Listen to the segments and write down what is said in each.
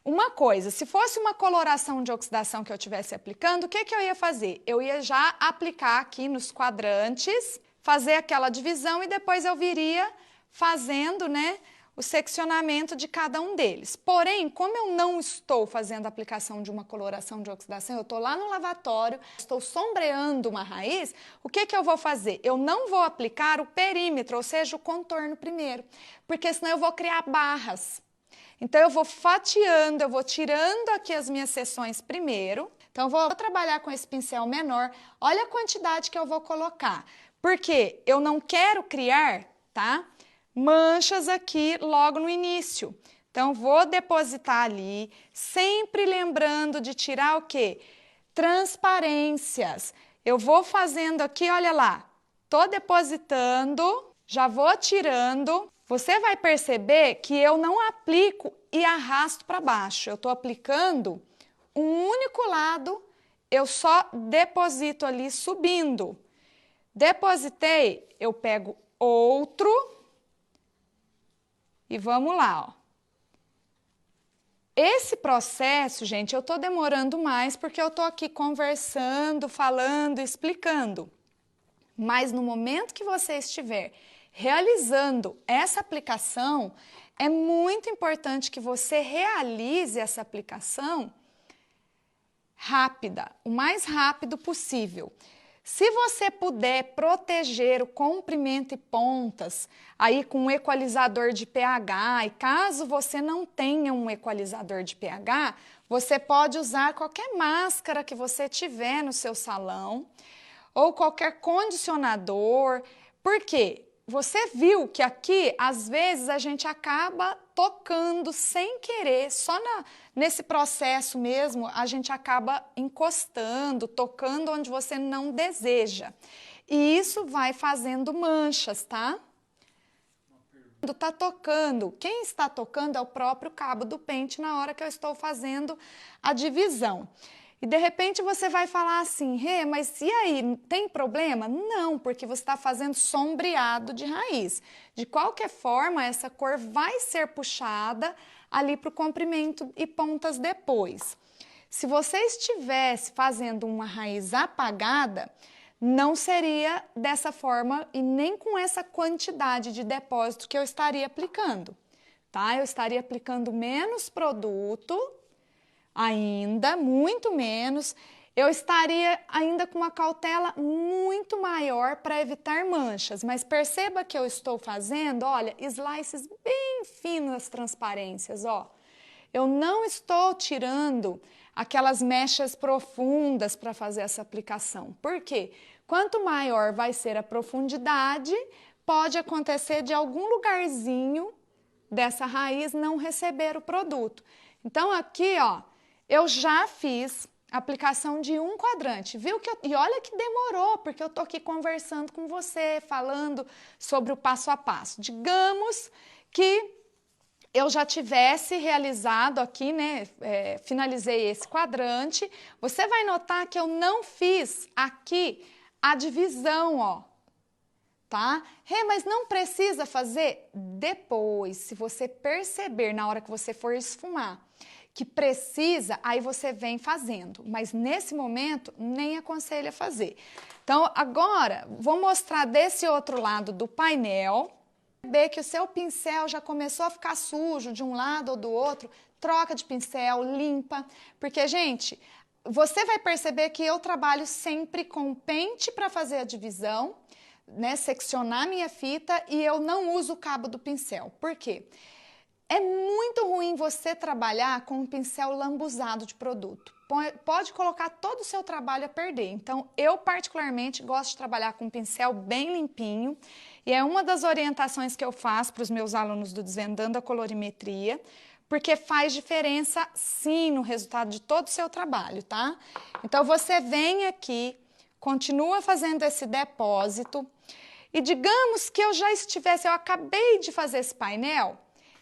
Uma coisa, se fosse uma coloração de oxidação que eu estivesse aplicando, o que que eu ia fazer? Eu ia já aplicar aqui nos quadrantes, fazer aquela divisão e depois eu viria fazendo, né, o seccionamento de cada um deles. Porém, como eu não estou fazendo a aplicação de uma coloração de oxidação, eu estou lá no lavatório, estou sombreando uma raiz, o que que eu vou fazer? Eu não vou aplicar o perímetro, ou seja, o contorno primeiro, porque senão eu vou criar barras. Então, eu vou fatiando, eu vou tirando aqui as minhas seções primeiro. Então, eu vou trabalhar com esse pincel menor. Olha a quantidade que eu vou colocar, porque eu não quero criar, tá, manchas aqui logo no início. Então, vou depositar ali, sempre lembrando de tirar o quê? Transparências. Eu vou fazendo aqui, olha lá, tô depositando, já vou tirando. Você vai perceber que eu não aplico e arrasto para baixo. Eu estou aplicando um único lado, eu só deposito ali subindo. Depositei, eu pego outro e vamos lá, ó. Esse processo, gente, eu estou demorando mais porque eu estou aqui conversando, falando, explicando. Mas no momento que você estiver realizando essa aplicação, é muito importante que você realize essa aplicação rápida, o mais rápido possível. Se você puder proteger o comprimento e pontas aí com um equalizador de pH, e caso você não tenha um equalizador de pH, você pode usar qualquer máscara que você tiver no seu salão ou qualquer condicionador. Por quê? Você viu que aqui, às vezes, a gente acaba tocando sem querer, só nesse processo mesmo, a gente acaba encostando, tocando onde você não deseja. E isso vai fazendo manchas, tá? Quando tá tocando, quem está tocando é o próprio cabo do pente na hora que eu estou fazendo a divisão. E de repente você vai falar assim, Rê, mas e aí, tem problema? Não, porque você está fazendo sombreado de raiz. De qualquer forma, essa cor vai ser puxada ali para o comprimento e pontas depois. Se você estivesse fazendo uma raiz apagada, não seria dessa forma e nem com essa quantidade de depósito que eu estaria aplicando, tá? Eu estaria aplicando menos produto ainda, muito menos, eu estaria ainda com uma cautela muito maior para evitar manchas, mas perceba que eu estou fazendo, olha, slices bem finos nas transparências, ó. Eu não estou tirando aquelas mechas profundas para fazer essa aplicação. Por quê? Quanto maior vai ser a profundidade, pode acontecer de algum lugarzinho dessa raiz não receber o produto. Então aqui, ó, eu já fiz aplicação de um quadrante, viu? E olha que demorou, porque eu tô aqui conversando com você, falando sobre o passo a passo. Digamos que eu já tivesse realizado aqui, né, finalizei esse quadrante, você vai notar que eu não fiz aqui a divisão, ó, tá? Rê, mas não precisa fazer depois, se você perceber na hora que você for esfumar que precisa, aí você vem fazendo, mas nesse momento nem aconselho a fazer. Então agora vou mostrar desse outro lado do painel, ver que o seu pincel já começou a ficar sujo de um lado ou do outro, troca de pincel, limpa, porque gente, você vai perceber que eu trabalho sempre com pente para fazer a divisão, né, seccionar minha fita e eu não uso o cabo do pincel. Por quê? É muito ruim você trabalhar com um pincel lambuzado de produto. Pode colocar todo o seu trabalho a perder. Então, eu particularmente gosto de trabalhar com um pincel bem limpinho e é uma das orientações que eu faço para os meus alunos do Desvendando a Colorimetria, porque faz diferença sim no resultado de todo o seu trabalho, tá? Então, você vem aqui, continua fazendo esse depósito e digamos que eu acabei de fazer esse painel,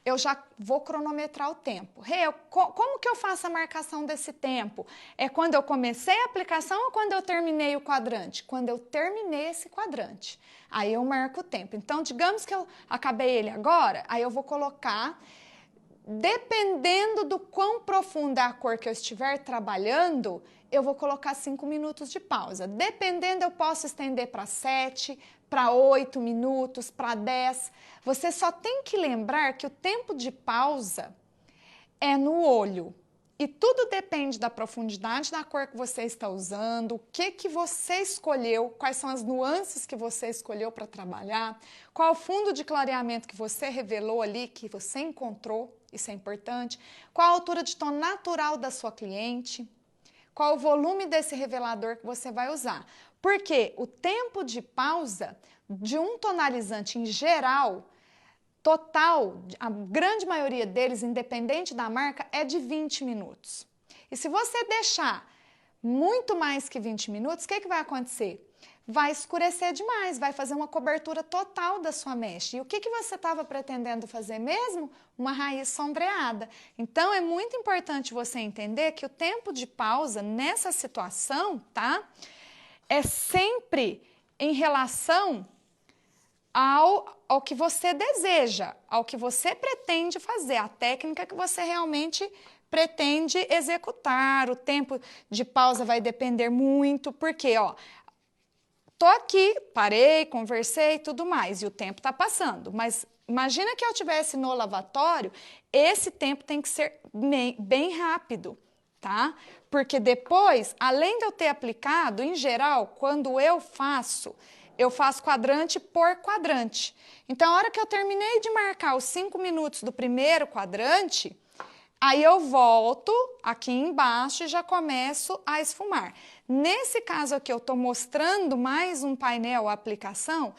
eu já vou cronometrar o tempo. Como que eu faço a marcação desse tempo? É quando eu comecei a aplicação ou quando eu terminei o quadrante? Quando eu terminei esse quadrante, aí eu marco o tempo. Então, digamos que eu acabei ele agora, aí eu vou colocar dependendo do quão profunda é a cor que eu estiver trabalhando, eu vou colocar 5 minutos de pausa. Dependendo, eu posso estender para 7, para 8 minutos, para 10. Você só tem que lembrar que o tempo de pausa é no olho. E tudo depende da profundidade da cor que você está usando, o que você escolheu, quais são as nuances que você escolheu para trabalhar, qual o fundo de clareamento que você revelou ali, que você encontrou, isso é importante, qual a altura de tom natural da sua cliente, qual o volume desse revelador que você vai usar. Porque o tempo de pausa de um tonalizante em geral, total, a grande maioria deles, independente da marca, é de 20 minutos. E se você deixar muito mais que 20 minutos, o que vai acontecer? Vai escurecer demais, vai fazer uma cobertura total da sua mecha. E o que você estava pretendendo fazer mesmo? Uma raiz sombreada. Então, é muito importante você entender que o tempo de pausa nessa situação, tá? É sempre em relação ao que você deseja, ao que você pretende fazer, a técnica que você realmente pretende executar. O tempo de pausa vai depender muito, porque, ó, tô aqui, parei, conversei e tudo mais, e o tempo tá passando, mas imagina que eu estivesse no lavatório, esse tempo tem que ser bem rápido, tá? Porque depois, além de eu ter aplicado, em geral, quando eu faço quadrante por quadrante. Então, a hora que eu terminei de marcar os 5 minutos do primeiro quadrante, aí eu volto aqui embaixo e já começo a esfumar. Nesse caso aqui, eu estou mostrando mais um painel, a aplicação,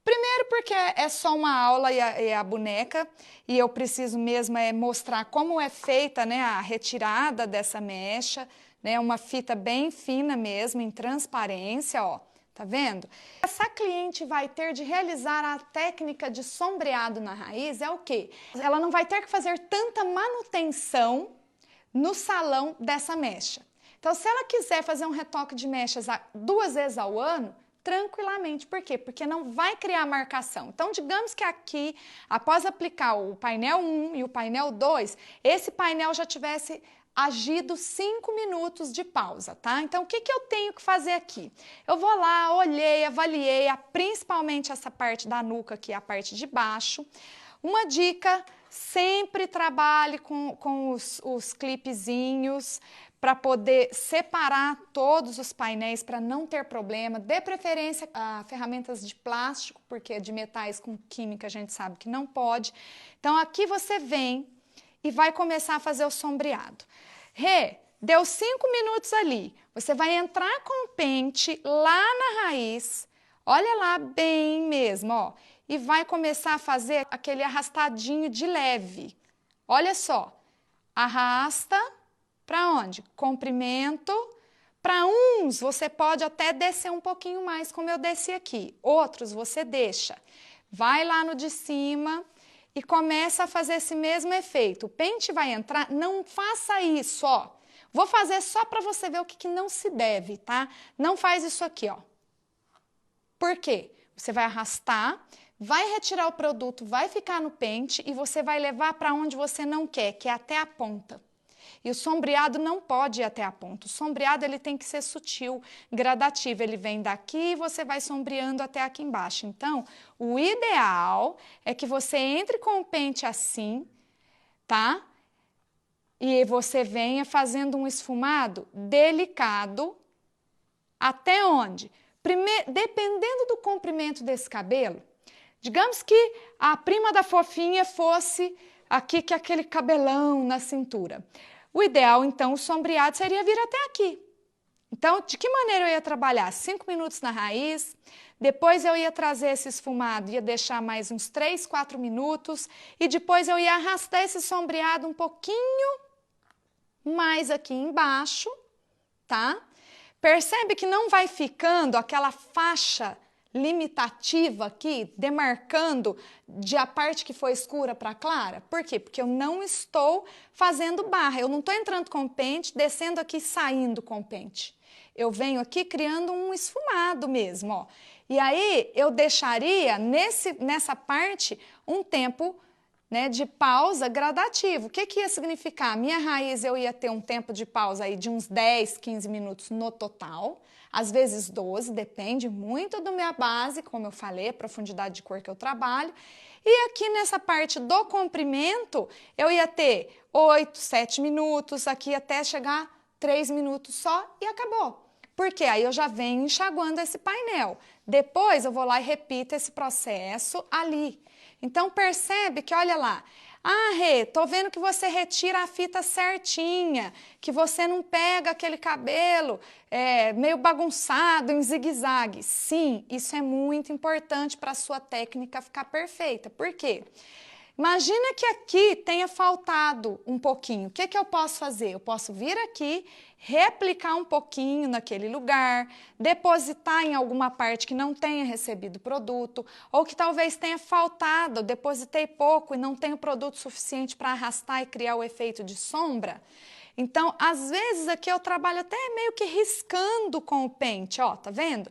primeiro porque é só uma aula e a boneca, e eu preciso mesmo mostrar como é feita, né, a retirada dessa mecha, né, uma fita bem fina mesmo, em transparência, ó. Tá vendo? Essa cliente vai ter de realizar a técnica de sombreado na raiz é o quê? Ela não vai ter que fazer tanta manutenção no salão dessa mecha. Então, se ela quiser fazer um retoque de mechas 2 vezes ao ano, tranquilamente. Por quê? Porque não vai criar marcação. Então, digamos que aqui, após aplicar o painel 1 e o painel 2, esse painel já tivesse agido 5 minutos de pausa, tá? Então, o que eu tenho que fazer aqui? Eu vou lá, olhei, avaliei, principalmente essa parte da nuca aqui, a parte de baixo. Uma dica, sempre trabalhe com os clipezinhos para poder separar todos os painéis para não ter problema. Dê preferência a ferramentas de plástico, porque de metais com química a gente sabe que não pode. Então, aqui você vem e vai começar a fazer o sombreado. Deu 5 minutos ali, você vai entrar com o pente lá na raiz, olha lá bem mesmo, ó, e vai começar a fazer aquele arrastadinho de leve. Olha só, arrasta para onde? Comprimento. Para uns, você pode até descer um pouquinho mais, como eu desci aqui. Outros, você deixa. Vai lá no de cima e começa a fazer esse mesmo efeito. O pente vai entrar, não faça isso, ó. Vou fazer só para você ver o que não se deve, tá? Não faz isso aqui, ó. Por quê? Você vai arrastar, vai retirar o produto, vai ficar no pente e você vai levar para onde você não quer, que é até a ponta. E o sombreado não pode ir até a ponta. O sombreado ele tem que ser sutil, gradativo. Ele vem daqui e você vai sombreando até aqui embaixo. Então, o ideal é que você entre com o pente assim, tá? E você venha fazendo um esfumado delicado. Até onde? Dependendo do comprimento desse cabelo, digamos que a prima da fofinha fosse aqui, que é aquele cabelão na cintura. O ideal, então, o sombreado seria vir até aqui. Então, de que maneira eu ia trabalhar? 5 minutos na raiz, depois eu ia trazer esse esfumado, ia deixar mais uns 3, 4 minutos, e depois eu ia arrastar esse sombreado um pouquinho mais aqui embaixo, tá? Percebe que não vai ficando aquela faixa limitativa aqui, demarcando a parte que foi escura para clara? Por quê? Porque eu não estou fazendo barra, eu não estou entrando com o pente, descendo aqui e saindo com o pente. Eu venho aqui criando um esfumado mesmo, ó. E aí eu deixaria nessa parte um tempo né, de pausa gradativo. O que que ia significar? Minha raiz eu ia ter um tempo de pausa aí de uns 10, 15 minutos no total, às vezes 12, depende muito da minha base, como eu falei, a profundidade de cor que eu trabalho. E aqui nessa parte do comprimento, eu ia ter 8, 7 minutos, aqui até chegar 3 minutos só e acabou. Porque aí eu já venho enxaguando esse painel. Depois eu vou lá e repito esse processo ali. Então percebe que, olha lá, Rê, tô vendo que você retira a fita certinha, que você não pega aquele cabelo meio bagunçado, em zigue-zague. Sim, isso é muito importante para a sua técnica ficar perfeita. Por quê? Imagina que aqui tenha faltado um pouquinho. O que que eu posso fazer? Eu posso vir aqui, replicar um pouquinho naquele lugar, depositar em alguma parte que não tenha recebido o produto, ou que talvez tenha faltado, eu depositei pouco e não tenho produto suficiente para arrastar e criar o efeito de sombra. Então, às vezes aqui eu trabalho até meio que riscando com o pente, ó, tá vendo?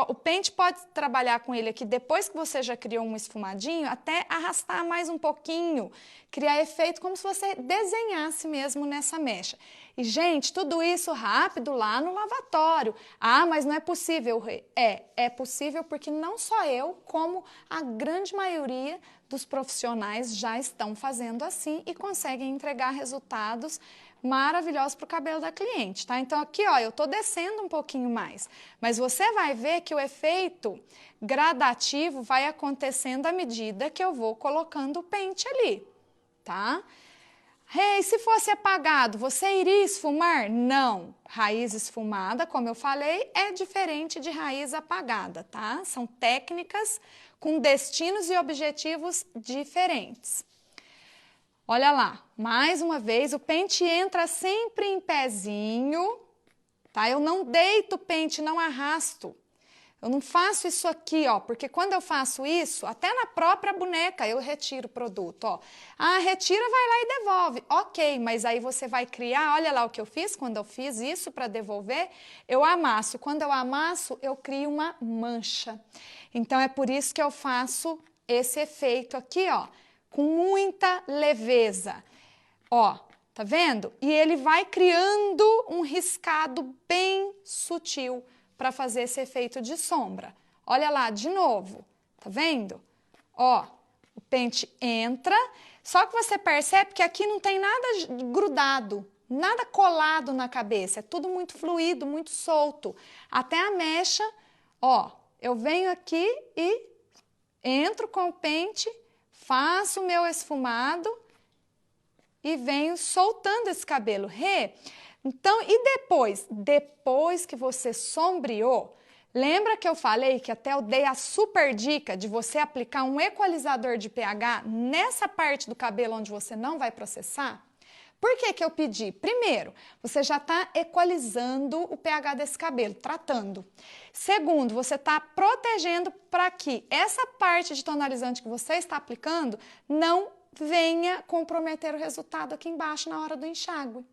O pente pode trabalhar com ele aqui depois que você já criou um esfumadinho, até arrastar mais um pouquinho, criar efeito como se você desenhasse mesmo nessa mecha. E, gente, tudo isso rápido lá no lavatório. Mas não é possível. É possível porque não só eu, como a grande maioria dos profissionais já estão fazendo assim e conseguem entregar resultados maravilhosos para o cabelo da cliente, tá? Então aqui, ó, eu tô descendo um pouquinho mais, mas você vai ver que o efeito gradativo vai acontecendo à medida que eu vou colocando o pente ali, tá? Rei, se fosse apagado, você iria esfumar? Não. Raiz esfumada, como eu falei, é diferente de raiz apagada, tá? São técnicas com destinos e objetivos diferentes. Olha lá, mais uma vez, o pente entra sempre em pezinho, tá? Eu não deito o pente, não arrasto. Eu não faço isso aqui, ó, porque quando eu faço isso, até na própria boneca eu retiro o produto, ó. Retira, vai lá e devolve. Ok, mas aí você vai criar, olha lá o que eu fiz, quando eu fiz isso para devolver, eu amasso. Quando eu amasso, eu crio uma mancha. Então é por isso que eu faço esse efeito aqui, ó, com muita leveza. Ó, tá vendo? E ele vai criando um riscado bem sutil para fazer esse efeito de sombra. Olha lá, de novo, tá vendo? Ó, o pente entra, só que você percebe que aqui não tem nada grudado, nada colado na cabeça, é tudo muito fluido, muito solto. Até a mecha, ó, eu venho aqui e entro com o pente, faço o meu esfumado e venho soltando esse cabelo. Então, e depois? Depois que você sombreou, lembra que eu falei que até eu dei a super dica de você aplicar um equalizador de pH nessa parte do cabelo onde você não vai processar? Por que que eu pedi? Primeiro, você já está equalizando o pH desse cabelo, tratando. Segundo, você está protegendo para que essa parte de tonalizante que você está aplicando não venha comprometer o resultado aqui embaixo na hora do enxágue.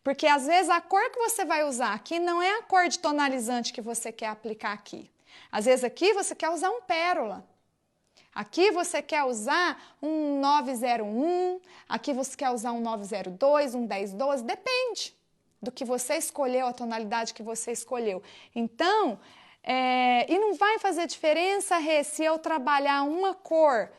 Porque às vezes a cor que você vai usar aqui não é a cor de tonalizante que você quer aplicar aqui. Às vezes aqui você quer usar um pérola. Aqui você quer usar um 901, aqui você quer usar um 902, um 1012, depende do que você escolheu, a tonalidade que você escolheu. Então, e não vai fazer diferença, se eu trabalhar uma cor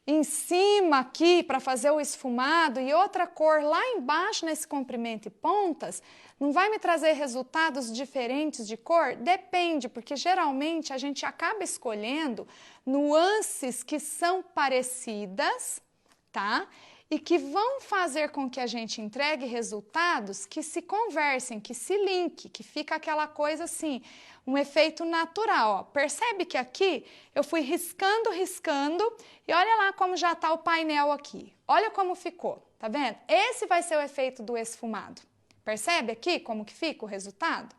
em cima aqui para fazer o esfumado e outra cor lá embaixo nesse comprimento e pontas, não vai me trazer resultados diferentes de cor? Depende, porque geralmente a gente acaba escolhendo nuances que são parecidas, tá? E que vão fazer com que a gente entregue resultados que se conversem, que se linkem, que fica aquela coisa assim, um efeito natural. Ó. Percebe que aqui eu fui riscando, riscando e olha lá como já está o painel aqui. Olha como ficou, tá vendo? Esse vai ser o efeito do esfumado. Percebe aqui como que fica o resultado?